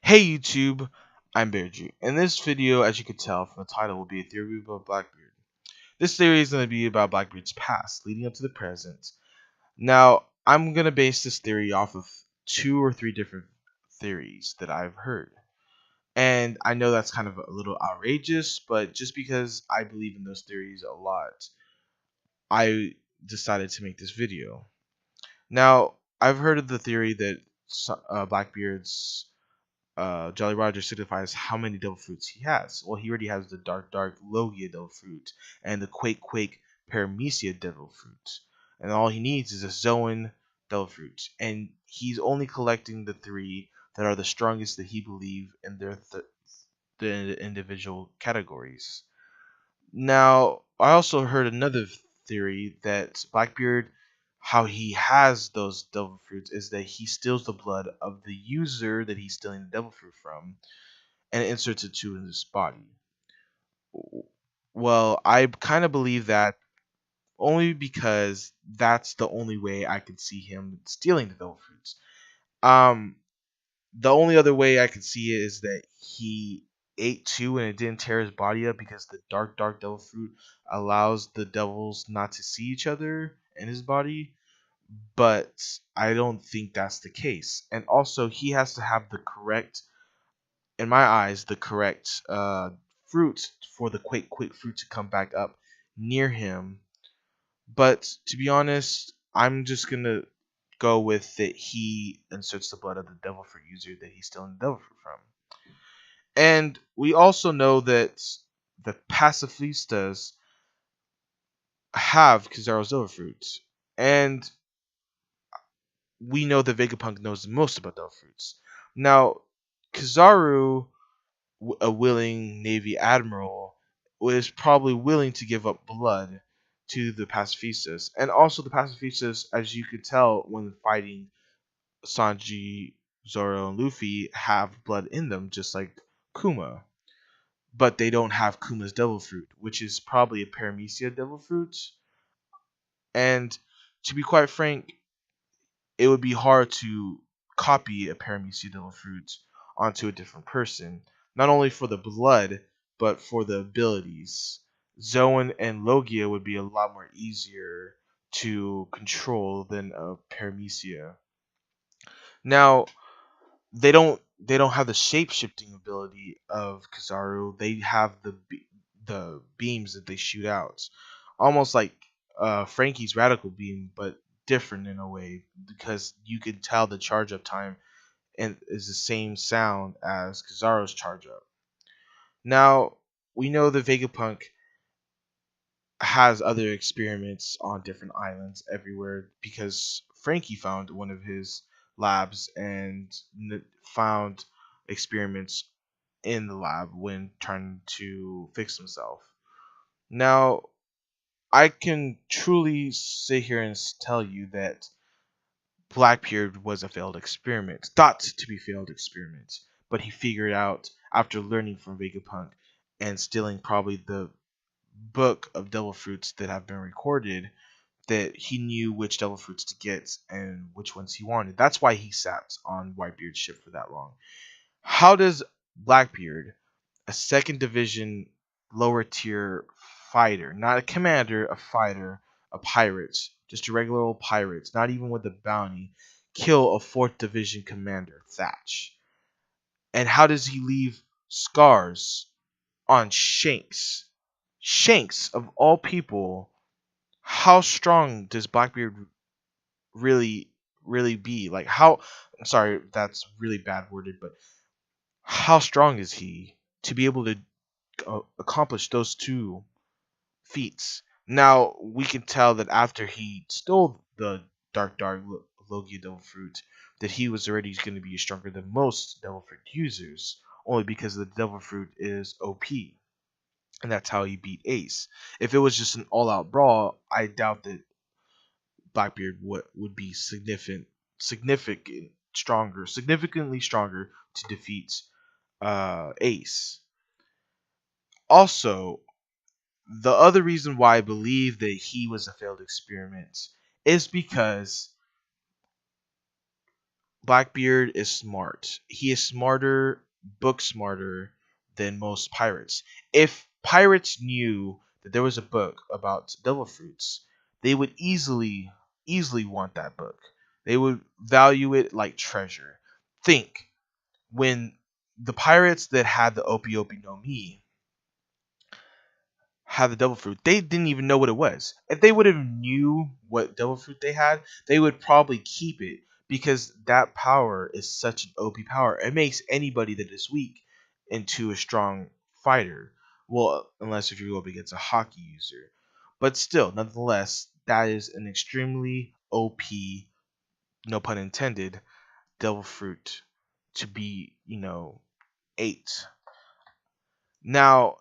Hey YouTube, I'm Bearju. In this video, as you can tell from the title, will be a theory about Blackbeard. This theory is going to be about Blackbeard's past, leading up to the present. Now, I'm going to base this theory off of 2 or 3 different theories that I've heard. And I know that's kind of a little outrageous, but just because I believe in those theories a lot, I decided to make this video. Now, I've heard of the theory that Blackbeard's Jolly Roger signifies how many devil fruits he has. Well, he already has the Dark Logia devil fruit and the Quake Paramecia devil fruit. And all he needs is a Zoan devil fruit. And he's only collecting the 3 that are the strongest that he believes in the individual categories. Now, I also heard another theory that Blackbeard, how he has those devil fruits is that he steals the blood of the user that he's stealing the devil fruit from and inserts it to in his body. Well, I kind of believe that only because that's the only way I could see him stealing the devil fruits. Um, the only other way I could see it is that he ate 2 and it didn't tear his body up because the dark devil fruit allows the devils not to see each other in his body. But I don't think that's the case. And also, he has to have the correct, in my eyes, the correct fruit for the quick fruit to come back up near him. But to be honest, I'm just gonna go with that he inserts the blood of the devil fruit user that he's stealing the devil fruit from. And we also know that the pacifistas have Kizaru's devil fruits. And we know that Vegapunk knows the most about devil fruits. Now, Kizaru, a willing Navy admiral, was probably willing to give up blood to the pacifistas. And also the pacifistas, as you could tell when fighting Sanji, Zoro, and Luffy, have blood in them, just like Kuma. But they don't have Kuma's devil fruit, which is probably a Paramecia devil fruit. And to be quite frank, it would be hard to copy a Paramecia devil fruit onto a different person, not only for the blood, but for the abilities. Zoan and Logia would be a lot more easier to control than a Paramecia. Now, they don't have the shape shifting ability of Kizaru. They have the beams that they shoot out, almost like Frankie's radical beam, but different in a way because you can tell the charge up time and is the same sound as Kizaru's charge up. Now we know that Vegapunk has other experiments on different islands everywhere because Frankie found one of his labs and found experiments in the lab when trying to fix himself. Now, I can truly sit here and tell you that Blackbeard was a failed experiment, thought to be failed experiment, but he figured out after learning from Vegapunk and stealing probably the book of devil fruits that have been recorded that he knew which devil fruits to get and which ones he wanted. That's why he sat on Whitebeard's ship for that long. How does Blackbeard, a second division lower tier fighter, not a commander, a fighter, a pirate, just a regular old pirate, not even with a bounty, kill a 4th division commander, Thatch? And how does he leave scars on Shanks? Shanks, of all people, how strong does Blackbeard really be? Like how, sorry, that's really bad worded, but how strong is he to be able to accomplish those 2 feats? Now we can tell that after he stole the dark Logia devil fruit, that he was already going to be stronger than most devil fruit users, only because the devil fruit is OP, and that's how he beat Ace. If it was just an all-out brawl, I doubt that Blackbeard would be significantly stronger to defeat Ace. Also, the other reason why I believe that he was a failed experiment is because Blackbeard is smart. He is smarter, book smarter than most pirates. If pirates knew that there was a book about devil fruits, they would easily want that book. They would value it like treasure. Think when the pirates that had the Opie Opie no Mi had the devil fruit, they didn't even know what it was. If they would have knew what devil fruit they had, they would probably keep it because that power is such an OP power. It makes anybody that is weak into a strong fighter. Well, unless if you go up against a hockey user. But still, nonetheless, that is an extremely OP, no pun intended, devil fruit to be, ate. Now,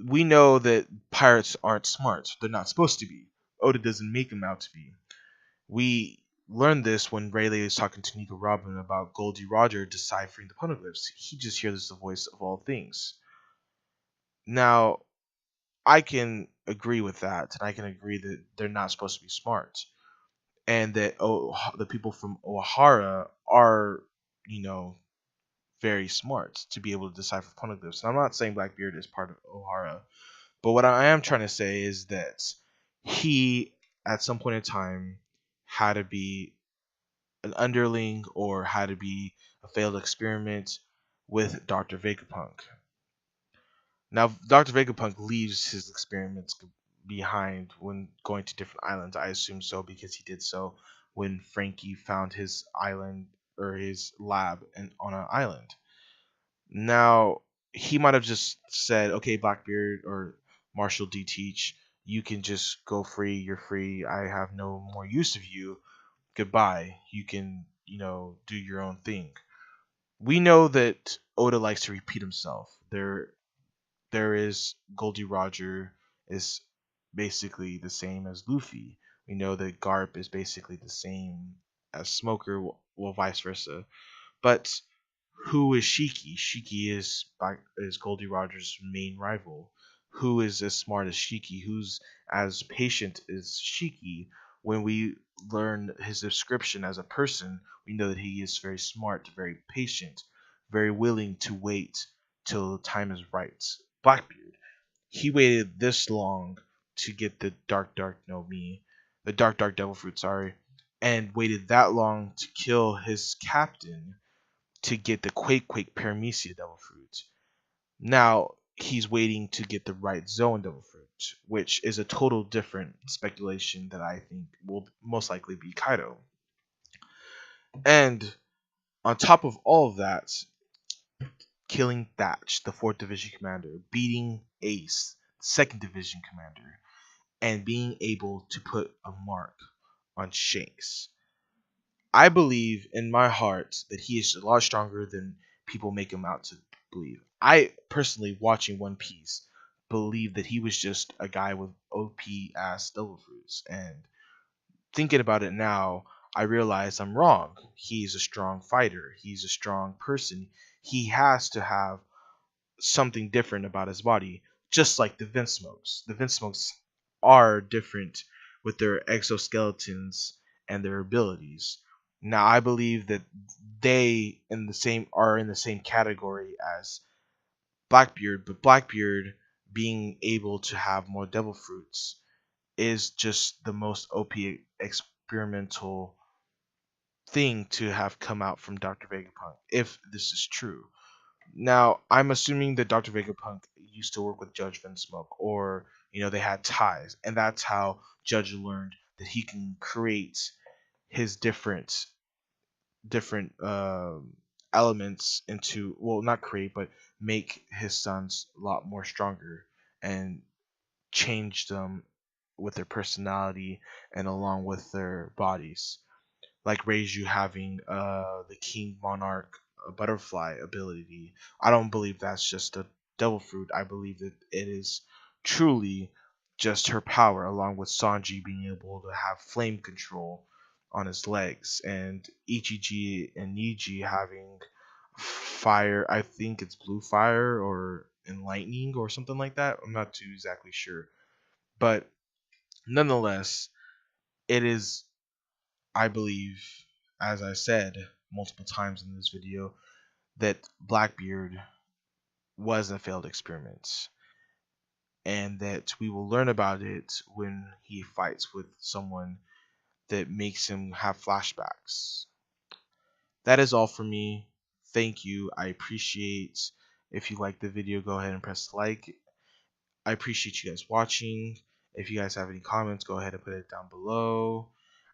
we know that pirates aren't smart. They're not supposed to be. Oda doesn't make them out to be. We learned this when Rayleigh is talking to Nico Robin about Goldie Roger deciphering the poneglyphs. He just hears the voice of all things. Now, I can agree with that, and I can agree that they're not supposed to be smart, and that the people from O'Hara are, you know, very smart to be able to decipher poneglyphs. And I'm not saying Blackbeard is part of O'Hara, but what I am trying to say is that he, at some point in time, had to be an underling or had to be a failed experiment with Dr. Vegapunk. Now, Dr. Vegapunk leaves his experiments behind when going to different islands. I assume so because he did so when Frankie found his island or his lab on an island. Now, he might have just said, okay, Blackbeard or Marshall D. Teach, you can just go free. You're free. I have no more use of you. Goodbye. You can, do your own thing. We know that Oda likes to repeat himself. There is Goldie Roger is basically the same as Luffy. We know that Garp is basically the same as Smoker, well, vice versa. But who is Shiki? Shiki is Goldie Roger's main rival. Who is as smart as Shiki? Who's as patient as Shiki? When we learn his description as a person, we know that he is very smart, very patient, very willing to wait till the time is right. Blackbeard, he waited this long to get the Dark no Mi, the Dark Devil Fruit, sorry, and waited that long to kill his captain to get the Quake Paramecia Devil Fruit. Now he's waiting to get the right Zone Devil Fruit, which is a total different speculation that I think will most likely be Kaido. And on top of all of that, killing Thatch, the 4th Division commander, beating Ace, 2nd Division commander, and being able to put a mark on Shanks. I believe in my heart that he is a lot stronger than people make him out to believe. I personally, watching One Piece, believe that he was just a guy with OP ass devil fruits. And thinking about it now, I realize I'm wrong. He's a strong fighter. He's a strong person. He has to have something different about his body, just like the Vinsmokes. The Vinsmokes are different with their exoskeletons and their abilities. Now, I believe that they are in the same category as Blackbeard, but Blackbeard being able to have more devil fruits is just the most OP experimental thing to have come out from Dr. Vegapunk, if this is true. Now, I'm assuming that Dr. Vegapunk used to work with Judge Vinsmoke, or they had ties, and that's how Judge learned that he can create his different elements into, well, not create, but make his sons a lot more stronger and change them with their personality and along with their bodies, like Reiju having the King Monarch butterfly ability. I don't believe that's just a devil fruit. I believe that it is truly just her power, along with Sanji being able to have flame control on his legs, and Ichiji and Niji having fire. I think it's blue fire or enlightening or something like that. I'm not too exactly sure, but nonetheless, it is, I believe, as I said, multiple times in this video that Blackbeard was a failed experiment, and that we will learn about it when he fights with someone that makes him have flashbacks. That is all for me. Thank you. I appreciate if you like the video, go ahead and press like. I appreciate you guys watching. If you guys have any comments, go ahead and put it down below.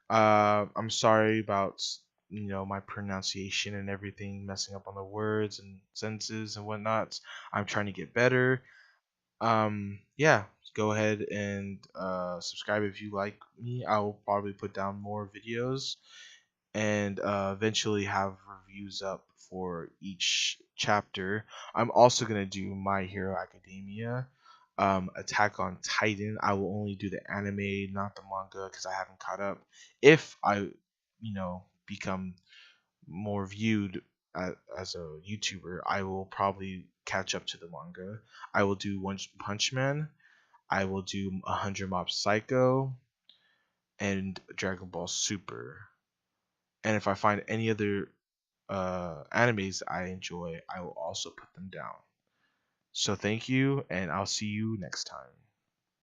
I'm sorry about my pronunciation and everything, messing up on the words and sentences and whatnot. I'm trying to get better. Yeah, go ahead and subscribe if you like me. I will probably put down more videos and eventually have reviews up for each chapter. I'm also gonna do My Hero Academia, Attack on Titan. I will only do the anime, not the manga, because I haven't caught up. If I, become more viewed as a YouTuber, I will probably catch up to the manga. I will do One Punch Man. I will do 100 Mob Psycho and Dragon Ball Super. And if I find any other animes I enjoy, I will also put them down. So thank you, and I'll see you next time.